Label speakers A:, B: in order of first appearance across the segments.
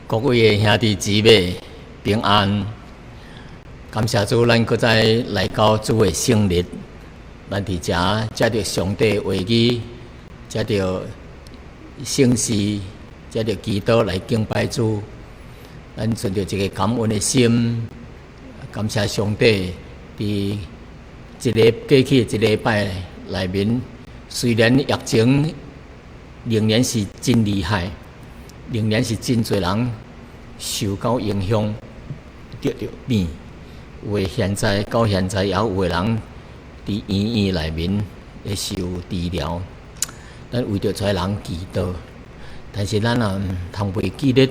A: 各位的兄弟姊妹平安，感谢主，咱搁再来到主的圣日，咱伫遮接着上帝话语，接着圣事，接着祈祷来敬拜主。咱存着一个感恩的心，感谢上帝伫一个过去一礼拜内面，虽然疫情仍然是真厉害。仍然是真侪人受到影响，得着病。有诶，现在到现在也有诶人伫医院内面咧受治疗。咱为着这人祈祷，但是咱也毋通袂记得，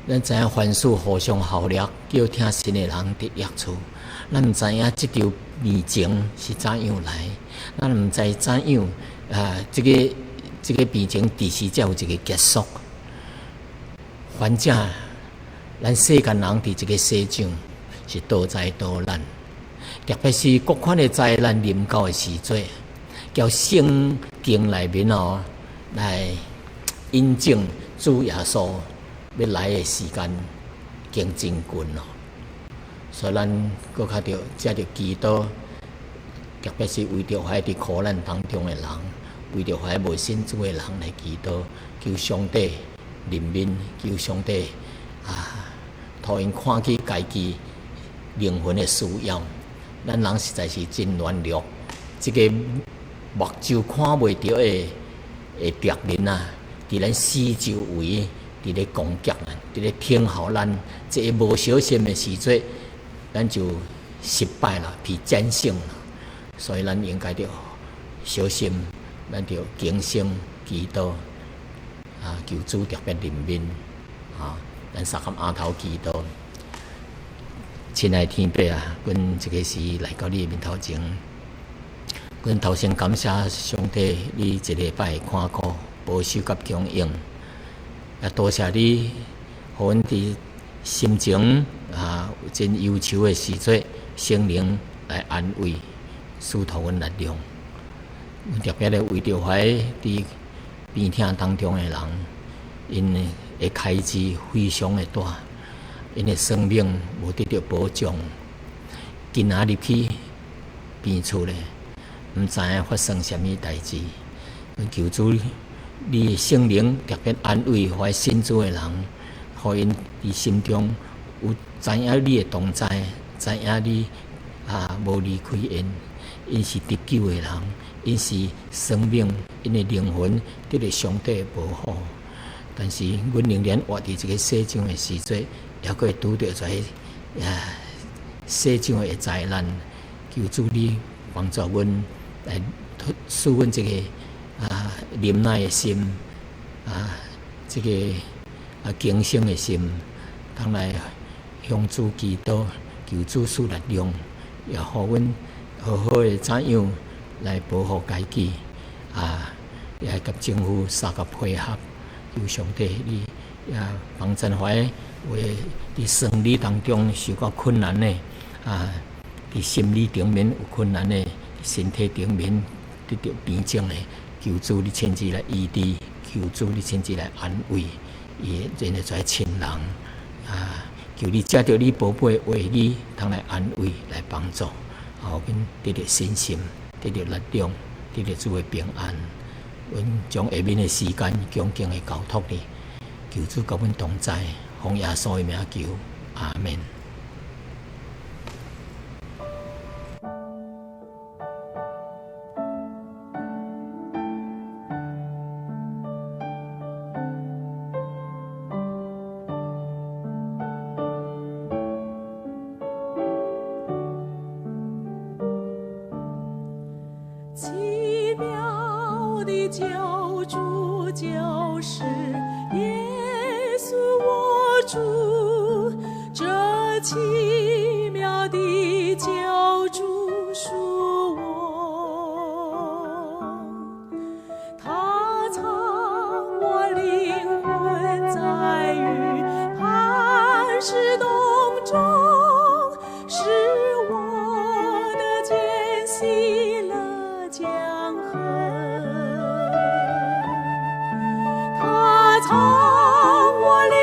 A: 咱知影凡事互相效力，叫听信诶人得益处。咱毋知影即条病情是怎样来，咱毋知怎样即个病情第时才有一个结束。反正，咱世间人伫这个世上是多灾多难，特别是各款的灾难临到的时阵，叫圣经内面来印证主耶稣要来的时间经真近咯。所以咱搁较着借着祈祷，特别是为着迄伫苦难当中的人，为着迄无信主的人来祈祷，求上帝怜悯，求上帝互因看起家己灵魂的需要。咱人实在是真软弱，这个目睭看袂到的敌人伫咱四周围伫咧攻击咱，伫咧听候咱，这个无小心的时阵，咱就失败了，被战胜了。所以咱应该着小心，咱着警醒祈祷。求主特别怜悯，咱三合额头祈祷。亲爱的天父阮这个时来到你的面头前，阮头先感谢上帝，你一礼拜的看顾、保守甲供应，也多谢你，互阮伫心情有真忧愁的时阵，圣灵来安慰、赐予阮力量。阮特别咧为着迄伫病痛当中的人，因的开支非常的大，因的生命无得到保障。今仔入去病厝咧，毋知影发生什么代志。求主，你的圣灵特别安慰怀信主的人，互因伫心中有知影你的同在，知影你无离开因，因是得救的人。因是生命，因的灵魂得到上帝的保护。但是，阮仍然活伫这个世上的时阵，也会拄到这世上的灾难。求主你帮助阮，来赐阮这个忍耐的心，这个警醒的心，通来向主祈祷，求主赐力量，也互阮好好的怎样来保护家己，也甲政府三个配合，求上帝你也帮助怀为伫生理当中受到困难的，伫心理层面有困难的，身体层面得到病症的，求主你亲自来医治，求主你亲自来安慰，伊真诶在亲人，求你借着你宝贝的话语，通来安慰来帮助，后面得到信心。得到力量，得到主的平安。阮将下面的时间恭敬的交托你，求主甲阮同在，奉耶稣的名求，阿门。
B: 奇妙的救主就是耶稣我主，这奇妙的救主属我，他藏我灵魂在于磐石洞中，使我的艰辛了江河。他藏我灵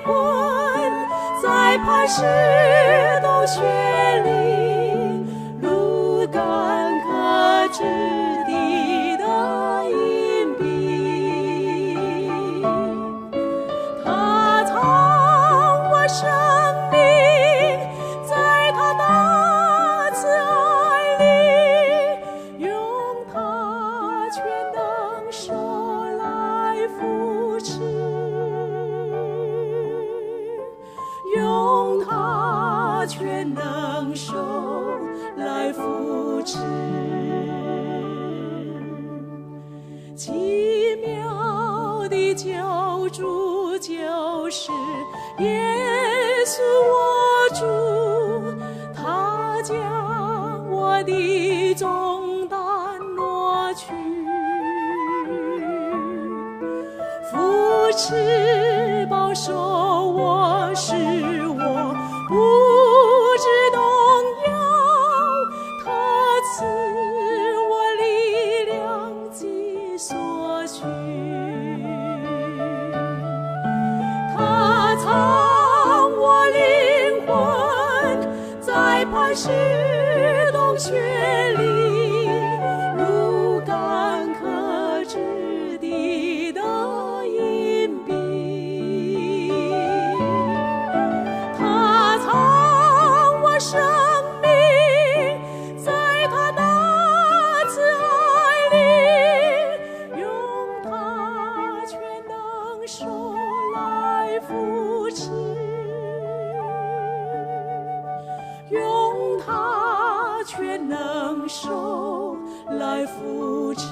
B: 魂磐石洞穴里，如干渴之地的隐蔽。他藏我生命在他大慈爱里，用他全能手来扶持，用他全能手来扶持。奇妙的救主就是耶稣我主，他将我的重担挪去，扶持保守我，使我不致动摇，他赐我力量及所需。他藏我灵魂在磐石洞穴里，如干渴之地的隐蔽。他藏我生命在他大慈爱里，用他全能手来扶持，用他全能手来扶持。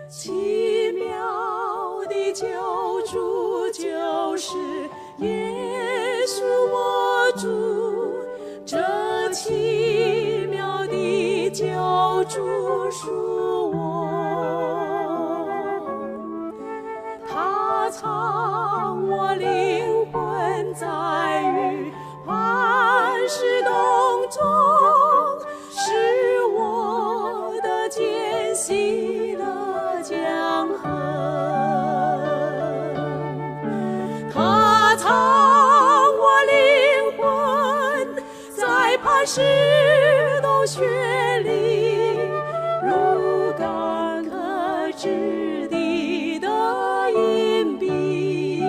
B: 奇妙的救主就是耶稣我主，这奇妙的救主属我，他藏我灵魂在于磐石洞中，使我的艰辛的江河。他藏我灵魂在磐石洞穴里，如干渴之地的隐蔽。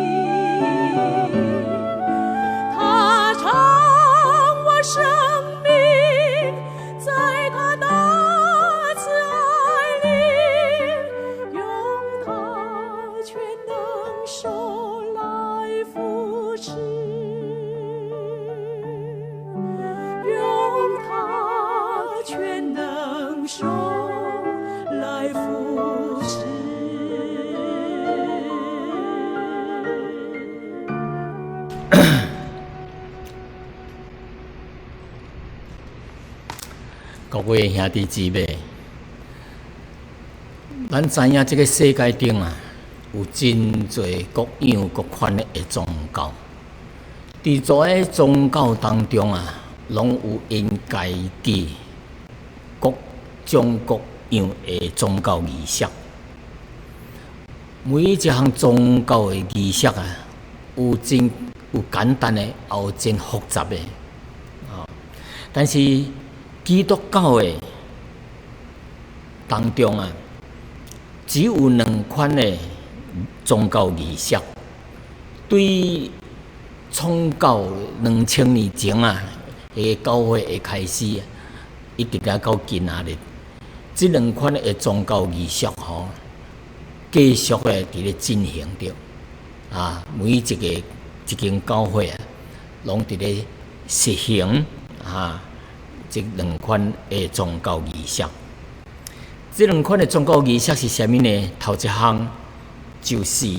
B: 他藏我生命在他大慈爱里，用他全能手来扶持，用他全能手来扶持。
A: 各位兄弟姊妹，咱知影这个世界顶啊，有真侪各样各款的宗教。伫诸个宗教当中啊，拢有因家己各种各样的宗教仪式。每一项宗教的仪式啊，有简单的，也有真复杂的但是基督教的当中啊，只有两款的宗教仪式。对创教2000年前啊，教会的开始，一直到今仔日，这两款的宗教仪式继续的伫咧进行着每一间教会啊，拢伫咧实行这两款的宗教仪式。这两款的宗教仪式是啥物呢？头一项就是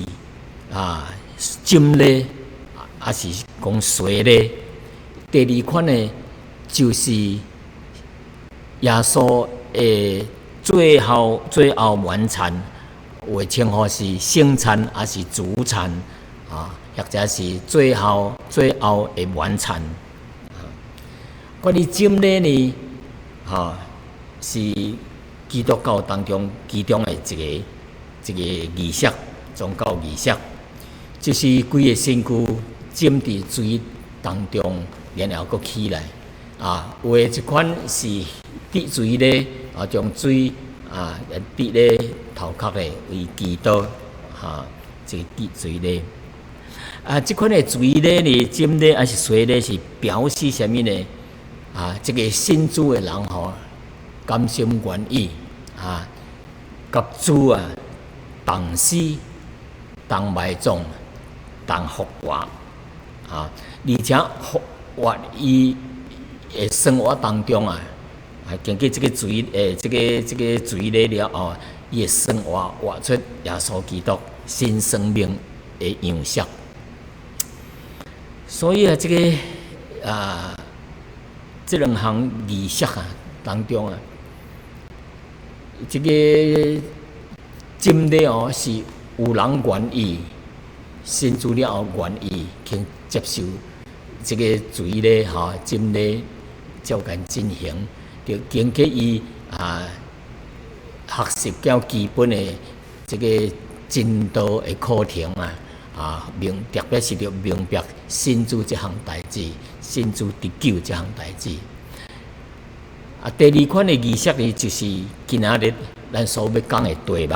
A: 浸礼，还是讲洗礼。第二款呢，就是耶稣的最后晚餐，有称呼是圣餐，还是主餐或者是最后的晚餐。关于浸礼呢，是基督教当中其中的一个仪式，宗教仪式。就是规个身躯浸伫水当中，然后佫起来有诶一款是滴水咧将水滴咧头壳诶为祈祷这个滴水咧这款诶水咧呢，浸咧还是水咧，是表示啥物呢？这个信主诶人甘心愿意甲主同死同埋葬。当复活而且复活伊的生活当中经过这个水这个水礼了后，伊的生活活出耶稣基督新生命的样式。所以这个这两项仪式当中这个浸礼是有人愿意。信主了后，愿意去接受这个水礼浸礼，照间进行，就经过伊学习较基本的这个真道的课程特别是要明白信主这项代志，信主得救这项代志。第二款的仪式呢，就是今仔日咱所要讲的题目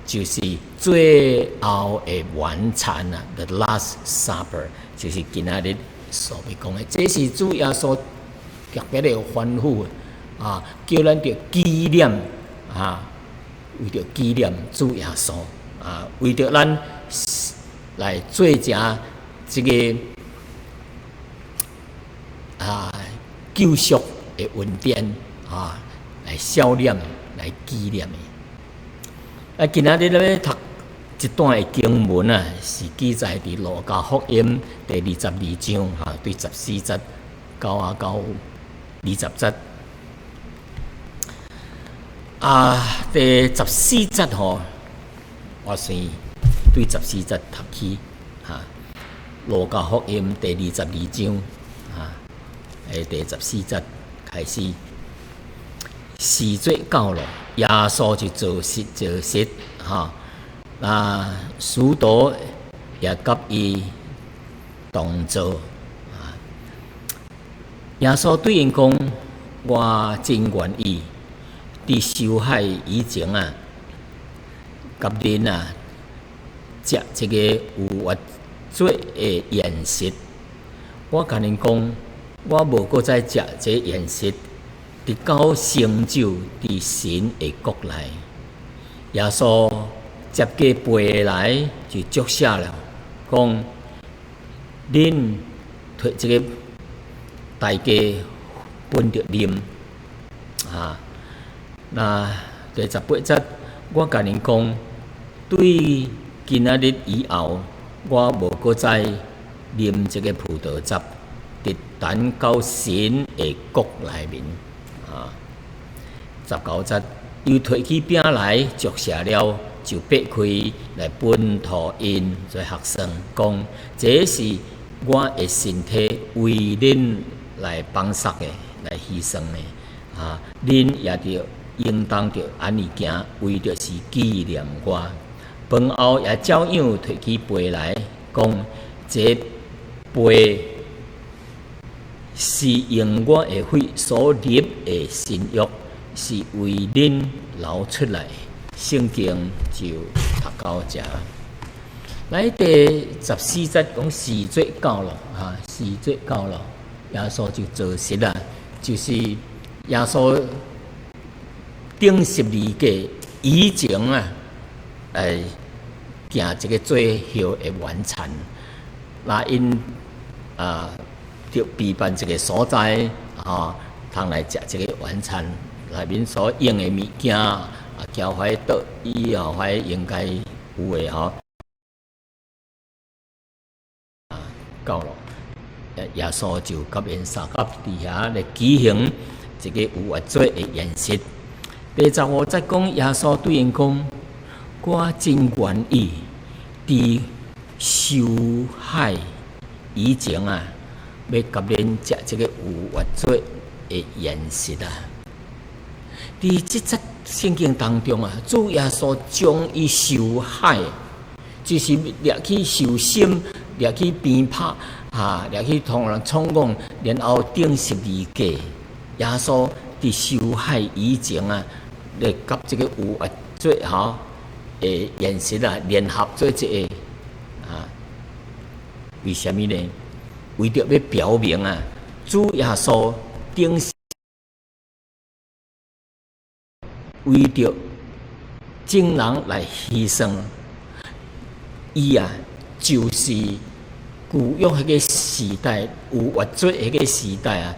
A: 就是最后的晚餐The Last Supper， 就是今仔日所要讲的。这是主耶稣特别的吩咐叫咱着纪念为着纪念主耶稣为着咱来做成这个救赎的恩典来孝念来纪念的。今仔日咧读一段的经文是记载伫路加福音第22章对14节到20节第14节我先对14节读起路加福音第22章第14节开始。时节到了，耶稣就做事使徒也甲伊同做耶稣对因讲：我真愿意伫受害以前甲恁食这个有活做的宴食。我甲恁讲，我无搁再食这宴食。直到成就伫神的国内，耶稣接过杯来就祝谢了，讲：恁摕这个大家分着啉那第18节，我甲恁讲，对今仔日以后，我无搁再啉这个葡萄汁，直等到神的国内面。19节，又摕起饼来，祝谢了，就擘开来分互因做学生，讲：这是我的身体，为恁来放撒的，来牺牲的恁也着应当着安尼行，为着是纪念我。饭后也照样摕起杯来，讲这杯是用我的血所立的新约，是为恁流出来。圣经就读到这。来第14节讲时节到了，时节到了，耶稣就做实啦，就是耶稣顶12个以前行这个最后的完成。那因就备办这个所在通来食这个晚餐，内面所用的物件教会到以后还应该有的到了，耶稣就甲因三甲伫遐来举行一个有约节的宴席。第15节讲，耶稣对因讲：“我真愿意伫受害以前要甲恁食这个有约节的宴席啊！”伫即节圣经当中主耶稣将伊受害，就是掠去受审。掠去鞭拍掠去同人冲讲，然后顶12架，耶稣伫受害以前来甲这个有约节的宴席联合做一个为什么呢？为着要表明主耶稣顶为着众人来牺牲，伊就是旧约迄个时代有约节迄个时代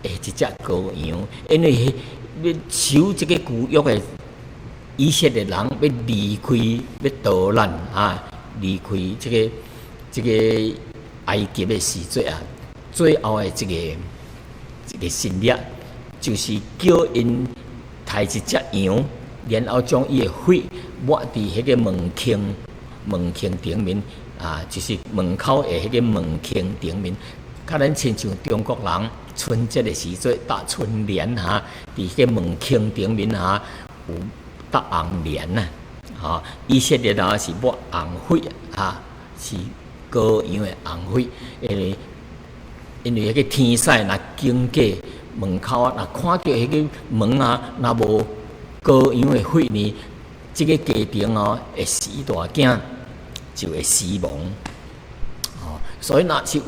A: 一只羔羊，因为要守这个旧约的以色列人要离开要逃难离开这个埃及的时节最后的这个新约，就是叫因杀一只羊，然后将伊的血抹伫迄个门框顶面就是门口的迄个门框顶面，较咱亲像中国人春节的时阵搭春联伫迄个门框顶面有搭红莲以色列是抹红血是羔羊的红血，因为迄个天使若经过门口若看到迄个门若无羔羊的血呢，这个家庭会死大囝，就会死亡。所以若是有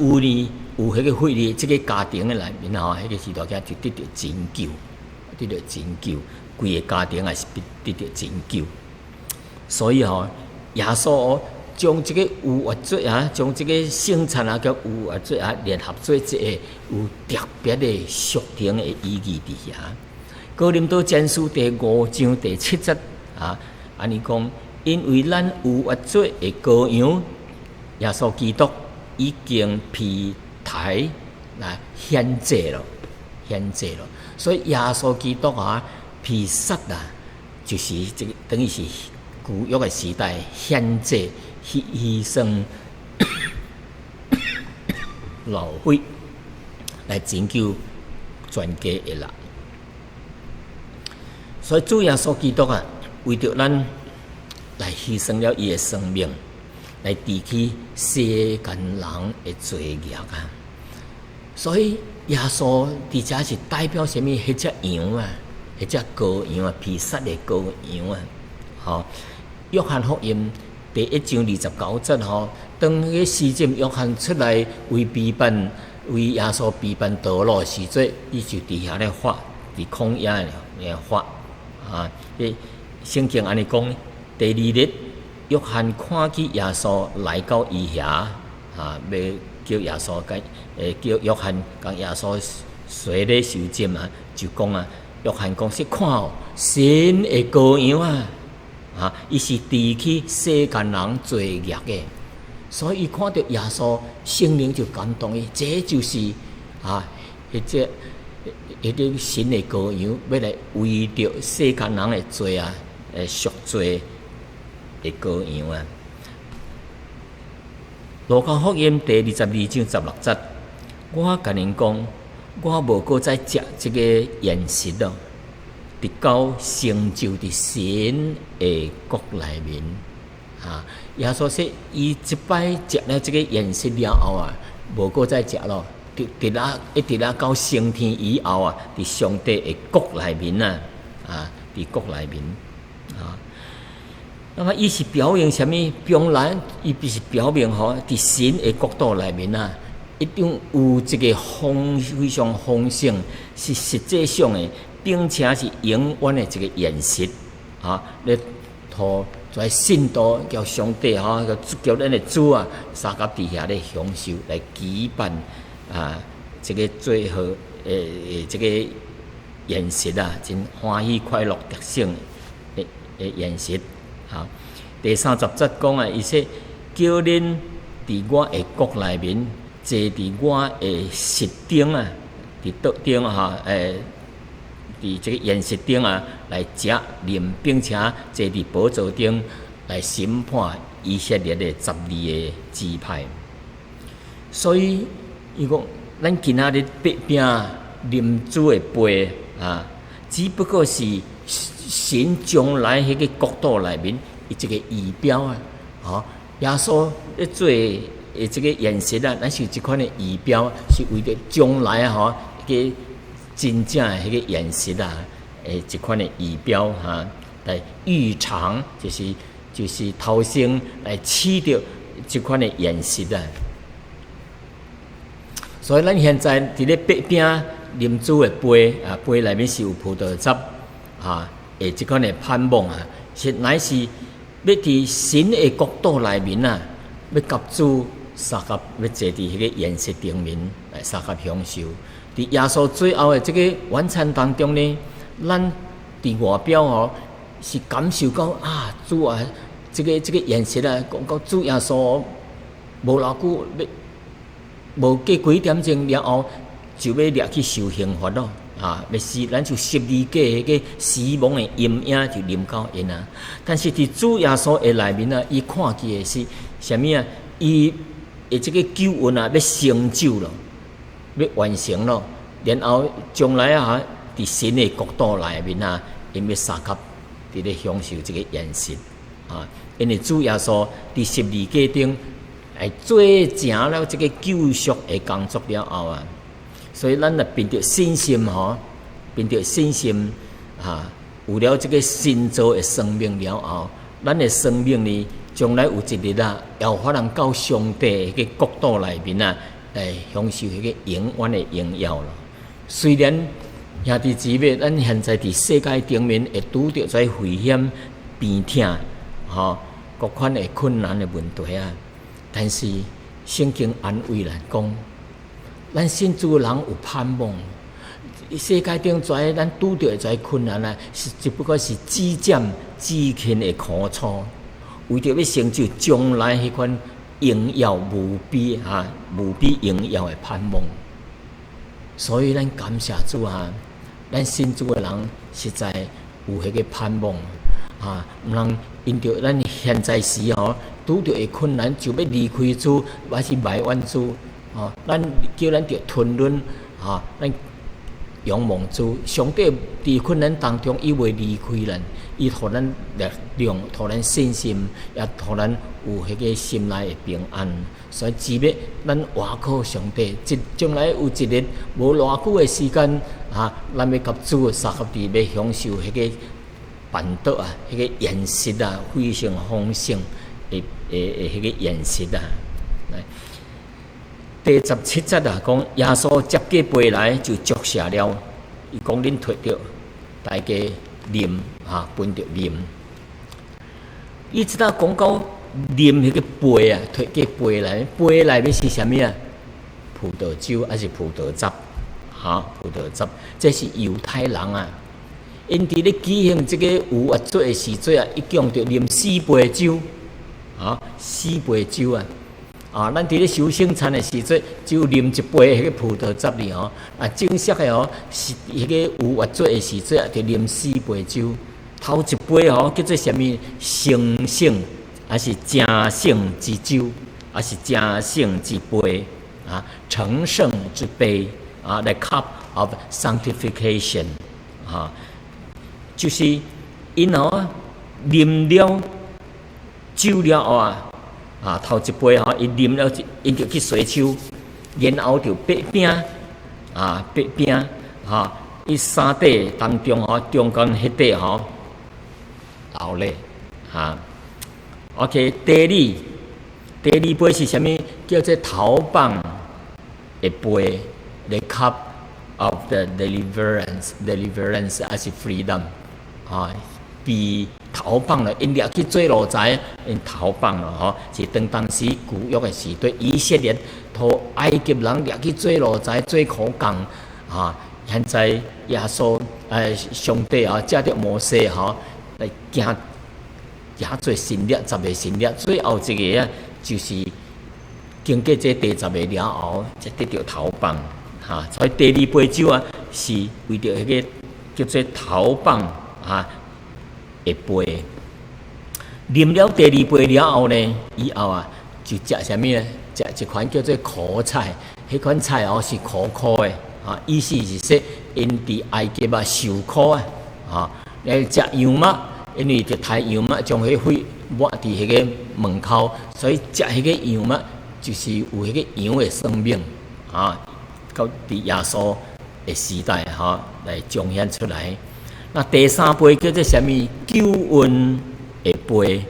A: 迄个血呢，这个家庭的内面迄个死大囝就得到拯救，规个家庭也是得到拯救。所以耶稣将这个有约节将这个圣餐叫有约节联合做一个有特别的属灵的意义伫遐。哥林多前书第5章第7节安尼讲，因为咱有约节的羔羊耶稣基督已经披台来献祭了，所以耶稣基督披杀就是这个等于是旧约的时代献祭牺牲流血来拯救全家的人。所以主耶稣基督为着咱来牺牲了伊的生命，来治去世间人的罪孽所以耶稣伫遮是代表什么？迄只羊迄只羔羊披杀的羔羊约翰福音第1章29节当迄个施浸约翰出来为耶稣备办道路时阵，伊就伫遐咧发，伫旷野咧发圣经安尼讲，第2日约翰看见耶稣来到伊遐要叫耶稣叫约翰甲耶稣随咧受浸就讲约翰讲是看神的羔羊伊是治去世间人罪孽的，所以看到耶稣圣灵就感动伊，这就是迄个神的羔羊，要来为着世间人的罪赎罪的羔羊路加福音第22章16节，我甲恁讲，我无搁再食这个宴席咯，直到成就伫神的国内面。啊。耶稣说，伊一摆食了这个宴食了后啊，无搁再食咯，一直到升天以后啊，伫上帝的国内面啊，伫国内面啊。那么伊是表明什么？将来伊必是表明伫神的国度内面啊，一定有一个非常丰盛，是实际上的，并且是永远的一个宴食啊，咧托。在信徒叫上帝叫咱的主啊，三甲伫遐咧享受来举办这个最好这个宴席啊，真欢喜快乐特胜的宴席啊。第30节讲啊，伊说叫恁伫我的国内面，坐伫我的席顶啊，伫桌顶伫这个宴席顶啊，来食啉，并且坐伫宝座顶来审判以色列的12个支派。所以，伊讲咱今仔日擘饼啉主的杯啊，只不过是神将来迄个国度内面一个仪表啊。耶稣咧做这个宴席啊，咱是即款的仪表，是为着将来迄个。真正的迄个宴席啊，一款的仪表来预尝，就是头先来试着即款的宴席啊。所以咱现在伫咧擘饼啉主的杯啊，杯内面是有葡萄汁即款的盼望啊，是乃是要伫神的国度内面啊，要甲主三甲要坐伫迄个宴席顶面来三甲享受。伫耶稣最后的这个晚餐当中呢，咱伫外表是感受到主啊，这个宴席啊，讲到主耶稣无偌久，无过几点钟了后，就要掠去受刑罚咯要死，咱就12架迄个死亡的阴影就临到因啊。但是伫主耶稣的内面啊，伊看见的是啥物啊？伊的这个救恩啊，要成就了。要完成咯，然后将来伫神的国度内面因要三甲伫咧享受这个宴席因为主耶稣伫12架顶来做成了这个救赎的工作了后所以咱凭着信心凭着信心有了这个新造的生命了后，咱的生命呢，将来有一日也有法通到上帝迄个国度内面来享受迄个永远的荣耀咯。虽然兄弟姊妹，咱现在伫世界顶面会拄着在危险、病痛、各款的困难的问题但是圣经安慰咱讲，咱信主的人有盼望。世界顶在咱拄着在困难是只不过是至渐至轻的苦楚，为着要成就将来迄款。荣耀无比无比荣耀的盼望，所以咱感谢主咱信主的人实在有迄个盼望毋通因着咱现在时拄着的困难就要离开主，还是埋怨主咱叫咱着吞忍咱仰望主，上帝伫困难当中，伊袂离开咱，伊互咱力量，互咱信心，也互咱有迄个心内的平安。所以，只要咱倚靠上帝，将来有一日无偌久的时间咱要甲主三合地要享受迄个办桌迄个宴席非常丰盛的迄个宴席第17节讲耶稣接过杯来就祝谢了，伊讲恁摕着大家啉分着啉。伊直到讲到啉迄个杯摕过杯来，杯内面是啥物葡萄酒还是葡萄汁？葡萄汁，这是犹太人因伫咧举行这个有月节的时节一共着啉4杯酒，4杯酒咱伫咧守圣餐的时节，只有啉一杯迄个葡萄汁哩正式的是迄个有月节的时节，就啉4杯酒。头一杯叫做什么？成圣，还是正圣之酒，还是正圣之杯成圣之杯the cup of sanctification 就是因啉了酒了后头一杯伊啉了，因就去洗手，然后就拔饼拔饼伊三底当中中间迄底流咧OK， 第二杯是啥物？叫做头棒的杯 ，the cup of the deliverance 还是 freedom 被头棒了，因掠去做奴才，因头棒了是当时旧约的时代，以色列托埃及人掠去做奴才，做苦工现在耶稣上帝借着摩西来行做新约10个新约，最后一个就是经过这第10个了后，才得到头棒所以第二杯酒是为着迄个叫做头棒的杯。啉了第二杯了后呢，以后就食啥物呢？食一款叫做苦菜，迄款菜是苦苦的意思是说因伫埃及受苦来食羊肉。因为着杀羊肉，将迄血抹伫迄个门口，所以食迄个羊肉就是有迄个羊的生命到伫耶稣的时代来彰显出来。那第三杯叫做啥物？救恩的杯，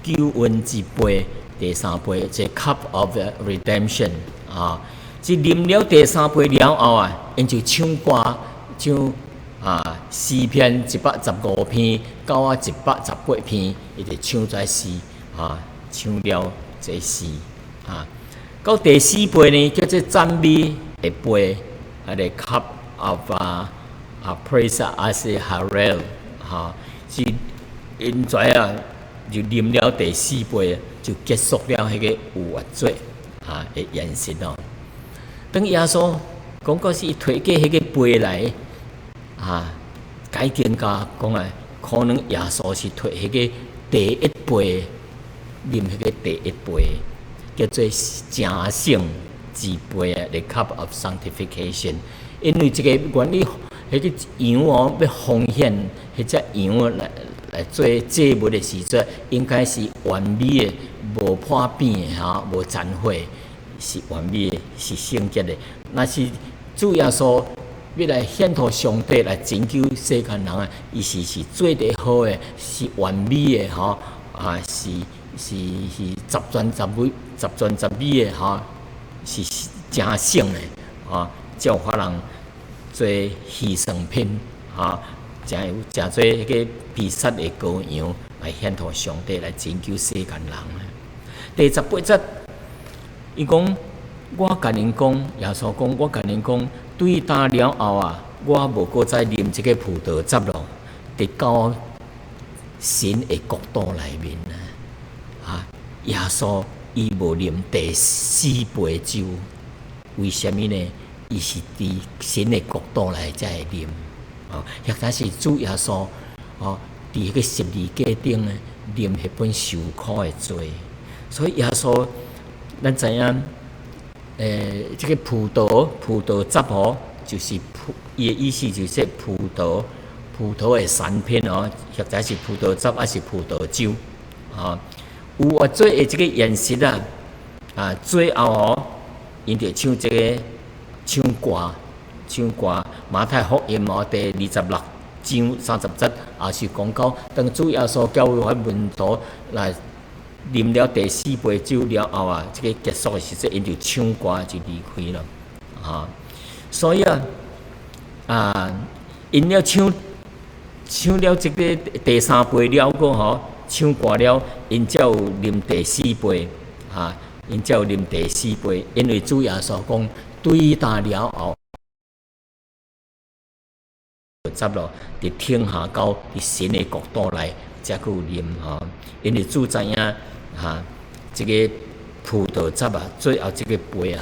A: 救恩之杯。第三杯即 cup of redemption 即啉了第三杯了后因就唱歌唱。诗篇115篇到118篇，伊就唱这诗唱了这诗到第四杯呢，叫做赞美的杯，the cup of praise as Hallel 是因在就啉了第四杯，就结束了迄个有活罪的延伸等耶稣讲过是推过迄个杯来。解经家讲可能耶稣是摕迄个第一杯，啉迄个第一杯，叫做正圣之杯the cup of sanctification。因为这个原理，迄个羊要奉献，迄只羊来做祭物的时阵，应该是完美的，无破变的无残毁，是完美的，是圣洁的。那是主耶稣。要来献托上帝来拯救世间人伊是做得好的，是完美的是十全十美的是正圣的才有法人做牺牲品才做迄个被杀的羔羊来献托上帝来拯救世间人。第18节，伊讲我甲恁讲，耶稣讲我甲恁讲。对打了后我无搁再啉这个葡萄汁咯，得到神的国度内面耶稣伊无啉第四杯酒，为什么呢？伊是伫神的国度内才会啉或者是主耶稣伫迄个十字架顶啉迄本受苦的罪，所以耶稣咱知影。这个葡萄汁就是伊的意思就是葡萄的产品或者是葡萄汁还是葡萄酒有活罪的这个演示最后因着唱这个唱歌马太福音第26章30节也是讲到，当主耶稣教会门徒来。啉了第四杯酒了后这个结束的时阵，因就唱歌就离开了所以因了唱了这个第三杯了过唱歌了，因才有啉第四杯因才有啉第四杯，因为主耶稣讲对打了后。汁咯，伫听下到伫神的国度内，才有啉因为主知影这个葡萄汁最后这个杯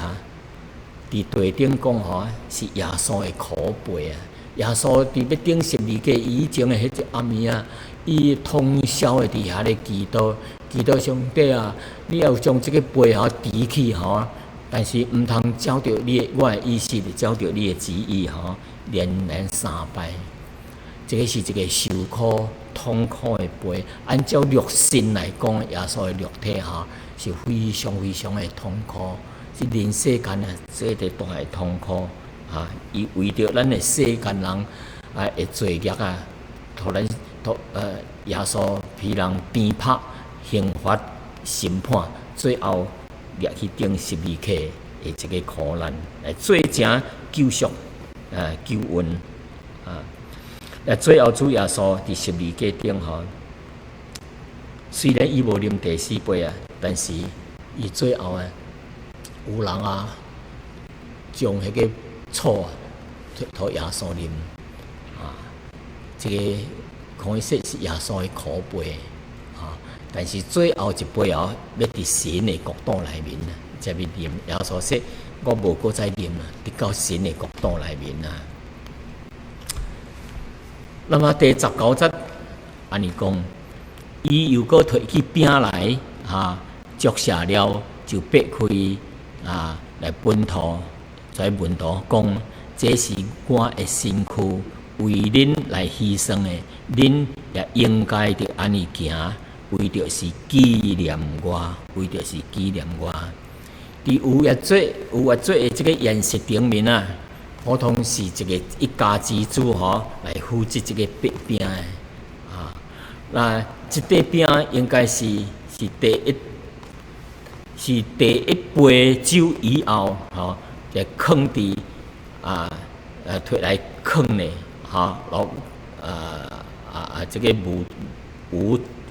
A: 伫地顶讲是耶稣的苦杯耶稣伫要顶十字架以前的迄只暗暝伊通宵的伫遐咧祈祷上帝你要将这个杯提起但是毋通照着我的意思，照着你的旨意连3拜。这个是一个受苦痛苦的背。按照肉身来讲，耶稣的肉体是非常非常的痛苦，是人世间最大的痛苦伊为着咱的世间人的罪孽耶稣被人鞭拍、刑罚、审判，最后掠去钉十字架的这个苦难，来做成救赎救恩最后主耶稣伫十字架顶虽然伊无啉第四杯但是伊最后有人将迄个醋托耶稣啉这个可以说是耶稣的苦杯但是最后一杯要伫神的国度内面才要啉。耶稣说：“我无搁再啉伫到神的国度内面那么第19节安尼讲，伊又搁摕起饼来祝谢了，就擘开来分托，在门徒讲：这是我的身躯，为恁来牺牲的，恁也应该着安尼行。为着是纪念我，为着是纪念我。伫有业做的这个宴席顶面普通是一个一家之主来负责这个擘饼的那这块饼应该是第一杯酒以后来放伫摕来放的这个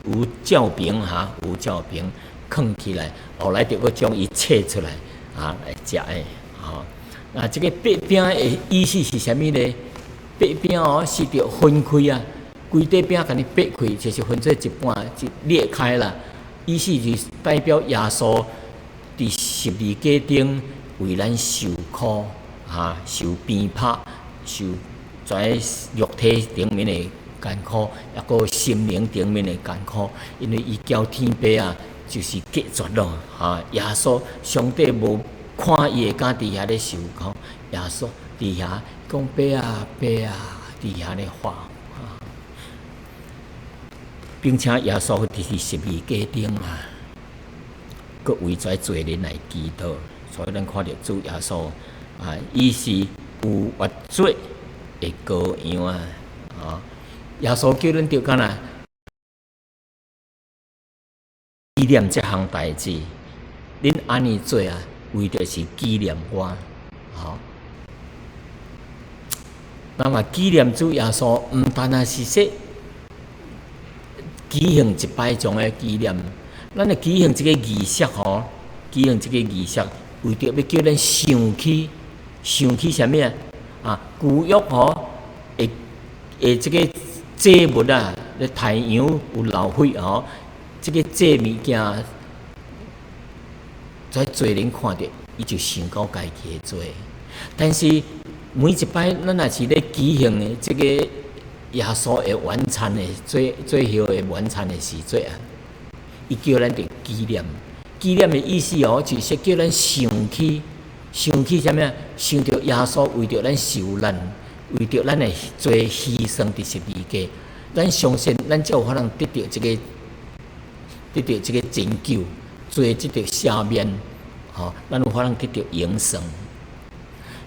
A: 有照饼有照饼放起来，后来就搁将伊切出来来食的这个擘饼的意思是啥物呢？擘饼是着分开规块饼甲你擘开，就是分做一半，就裂开了。意思就是代表耶稣伫十字架顶为咱受苦受鞭拍，受在肉体顶面的艰苦，也个心灵顶面的艰苦，因为伊交天父就是隔绝了耶稣上帝无看伊的囝伫遐咧受苦，耶稣伫遐讲爸伫遐咧喊并且耶稣伫十字架顶佮为在罪人来祈祷，所以咱看到主耶稣伊是有越罪的羔羊耶稣叫咱着干呐？纪念这项代志，恁安尼做为着是纪念我。那么纪念主耶稣，毋单是说举行一摆种的纪念，咱来举行这个仪式举行这个仪式，为着要叫咱想起啥物旧约的这个祭物咧太阳有流血这个祭物件，在罪人看着，伊就想到家己的罪。但是每一摆咱也是咧举行的这个耶稣的晚餐的最后的晚餐的时节伊叫咱着纪念。纪念的意思就是叫咱想起啥物想着耶稣为着咱受难。为着咱的罪牺牲伫十字架，咱相信咱才有可能得到这个拯救，罪得到赦免，咱有可能得到永生。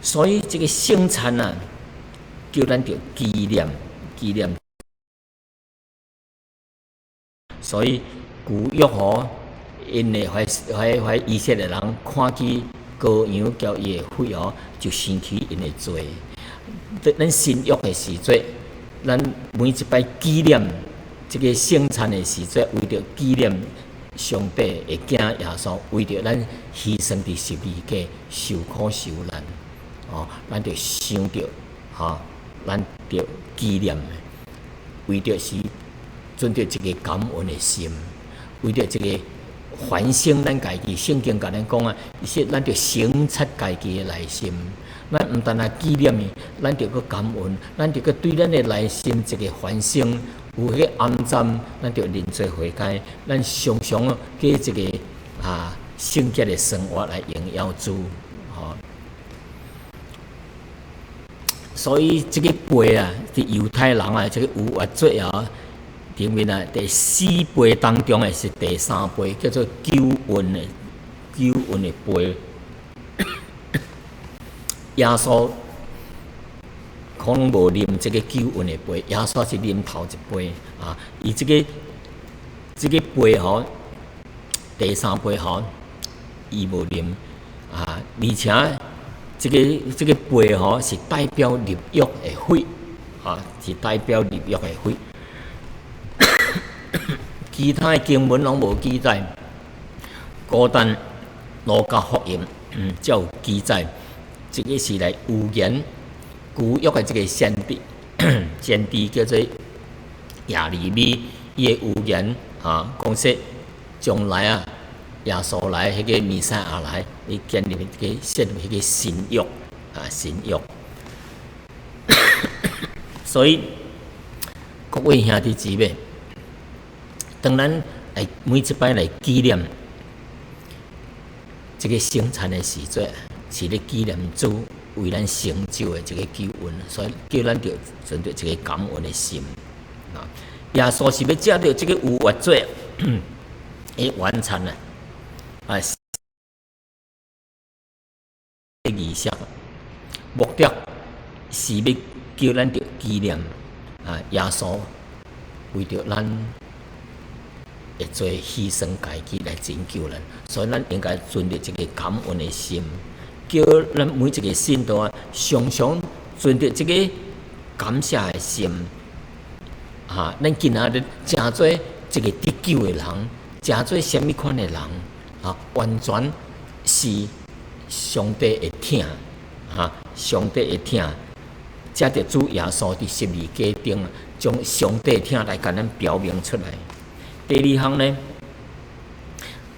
A: 所以这个圣餐叫咱着纪念。所以旧约因为怀以色列人看见羔羊交伊的血就生起因的罪。咱新约的时节，咱每一摆纪念这个圣餐的时节，为着纪念上帝的囝耶稣，为着咱牺牲伫十字架受苦受难，咱着想着咱着纪念，为着是存着一个感恩的心，为着这个反省咱家己。圣经甲咱讲伊说咱着省察家己的内心。咱毋单纪念伊，咱着搁感恩，咱着搁对咱的内心一个反省，有迄个暗赞，咱着认罪悔改，咱常常过一个圣洁的生活来荣耀主。所以这个杯伫犹太人这个有越做顶面啊，第4杯当中的是第3杯，叫做救恩的杯。耶稣可能无啉这个救恩的杯，耶稣是啉头一杯啊。伊这个杯吼，第3杯吼，伊无啉啊，而且这个杯吼是代表立约的血啊，是代表立约的血。其他的经文拢无记载，孤单路加福音才有记载。这个是来预言旧约的这个先知，先知叫做亚利米，伊的预言啊，讲说将来啊，耶稣来，迄个弥赛亚来，伊建立迄个设立迄个新约啊，新约。所以各位兄弟姊妹，当咱来每一摆来纪念这个生产的时节，是咧纪念主为咱成就的这个救恩，所以叫咱着存着这个感恩的心啊。耶稣是要借着这个有活罪诶完成啊仪式，目的是要叫咱着纪念啊耶稣为着咱会做牺牲家己来拯救人，所以咱应该存着这个感恩的心，叫咱每一个信徒啊，常常存着这个感谢的心啊。咱今仔日真做一个得救的人，真做什么款的人啊？完全是上帝会听啊，上帝会听，借着主耶稣伫十字架顶，将上帝听来甲咱表明出来。第二项呢，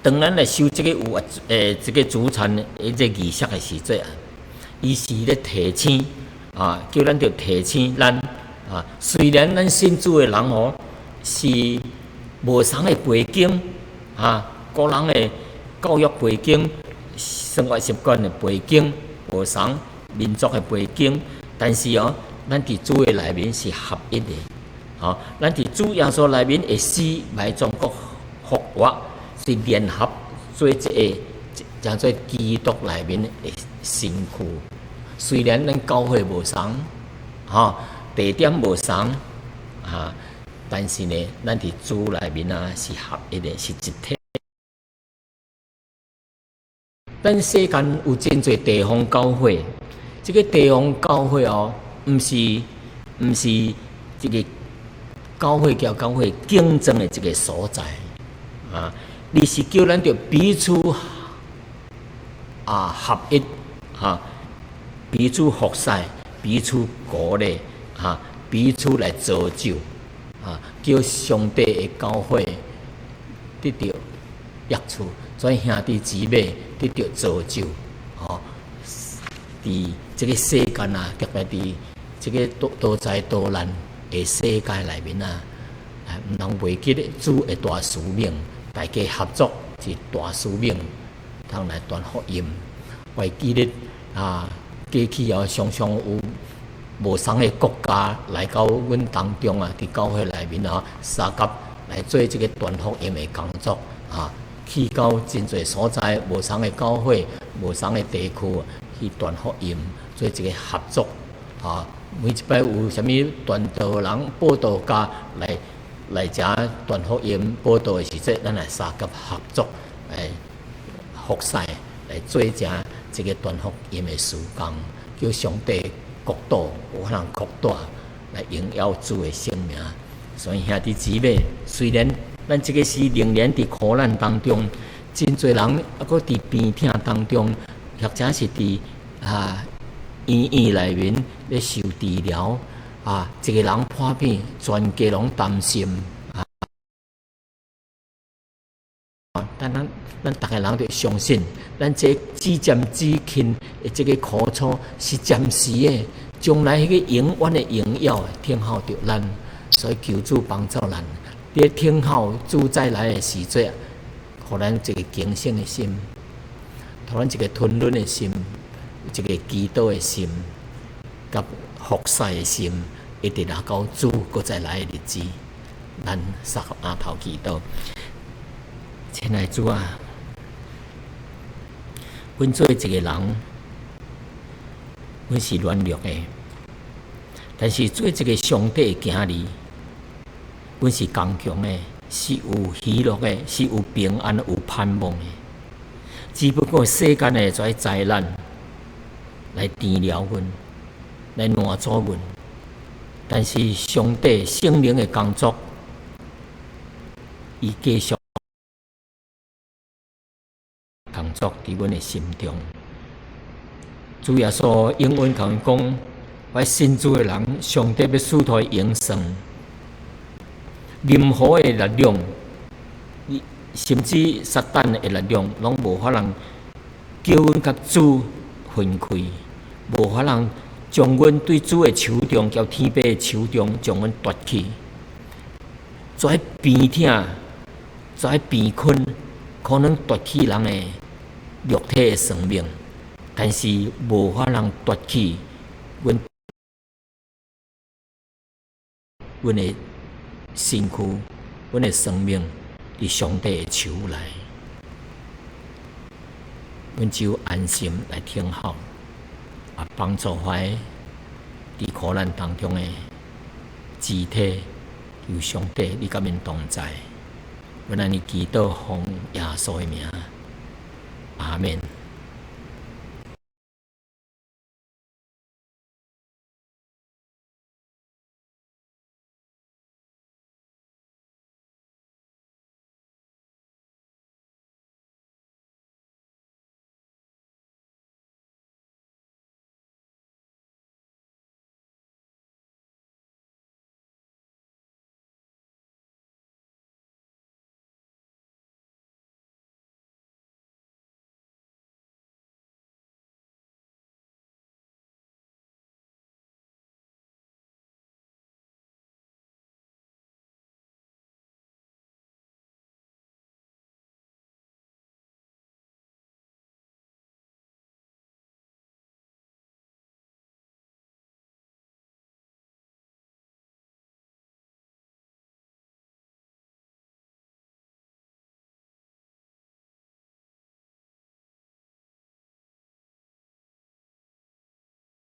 A: 当咱来修这个有这个主餐的这仪式的时节啊，伊是咧提醒啊，叫咱着提醒咱啊。虽然咱信主的人哦是无同的背景啊，个人的教育背景、生活习惯的背景无同，民族的背景，但是哦，咱伫主的内面是合一的。好，咱伫主耶稣内面会死埋葬国复活，是联合做一个叫做基督内面的身躯。虽然咱教会无同，地点无同，但是呢，咱伫主内面啊是合一的，是一体。咱世间有真侪地方教会，这个地方教会哦，毋是这个。教会交教会竞争的一个所在啊，你是叫咱着彼此合一彼此服侍，彼此鼓励彼此来造就叫上帝的教会得到益处，所以兄弟姊妹得到造就伫这个世间啊，特别伫这个多灾多难的世界内面毋通忘记咧主的大使命，大家合作是大使命，通来传福音。还记得过去常常有无同的国家来到阮当中伫教会内面相合来做这个传福音的工作去到真侪所在无同的教会、无同的地区去传福音，做一个合作每一摆有啥物传道人、报道家来遮传福音、报道的时节，咱来三甲合作来服侍，来做这个传福音的事工，叫上帝国度有可能扩大，来荣耀主的圣名。所以兄弟姊妹，虽然咱这个是仍然伫苦难当中，真侪人搁伫病痛当中，或者是伫医院内面咧受治疗一个人破病，全家拢担心但咱逐个人着相信，咱这只针只轻的这个苦楚是暂时的，将来迄个永远的荣耀听候着咱，所以求主帮助咱，咧听候主再来的时节，互咱一个警醒的心，互咱一个吞忍的心。一个祈祷的心，甲服侍的心，一直到主搁再来的日子，咱三合阿头祈祷。亲爱的主啊，阮做一个人，阮是软弱的，但是做一个上帝的儿女，阮是刚强的，是有喜乐的，是有平安、有盼望的。只不过世间的这灾难来治疗阮，来难阻阮，但是上帝圣灵的工作，伊继续工作伫阮的心中。主耶稣应允甲阮讲，我信主的人，上帝要使他永生，任何的力量，甚至撒旦的力量，拢无法通叫阮甲主分开，无法通将阮对主的手中，交天父的手中，将阮夺去。跩病痛，跩病困，可能夺去人的肉体的生命，但是无法通夺去阮的身躯，阮的生命伫上帝的手内，阮只有安心来听候，帮助怀伫苦难当中的肢体，由上帝你甲面同在。阮安尼祈祷，奉耶稣的名，阿门。